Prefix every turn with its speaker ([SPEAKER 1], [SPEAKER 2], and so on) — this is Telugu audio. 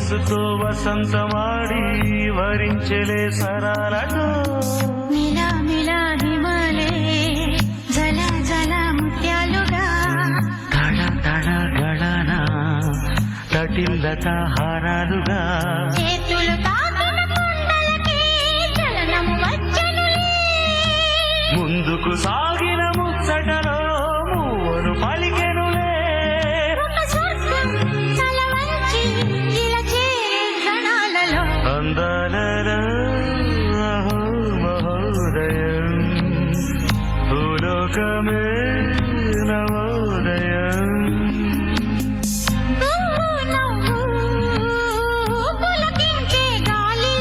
[SPEAKER 1] వయస్సుతో వసంతమాడి వరించెలే సరాలతో
[SPEAKER 2] మిలా మిలా హిమాలే జల జల ముత్యాలుగా
[SPEAKER 1] తళ తళ గళన తటిల్లత హారాలుగా
[SPEAKER 2] చేతులు తాకిన కొండలకే చలనము వచ్చనులే
[SPEAKER 1] ముందుకు సాగిన ముచ్చటలో మూవను పలికెనులే
[SPEAKER 2] ఒక స్వర్గం తల వంచి ఇలా చేరే క్షణాలలో
[SPEAKER 1] అందాలలో అహో మహోదయం భూలోకమే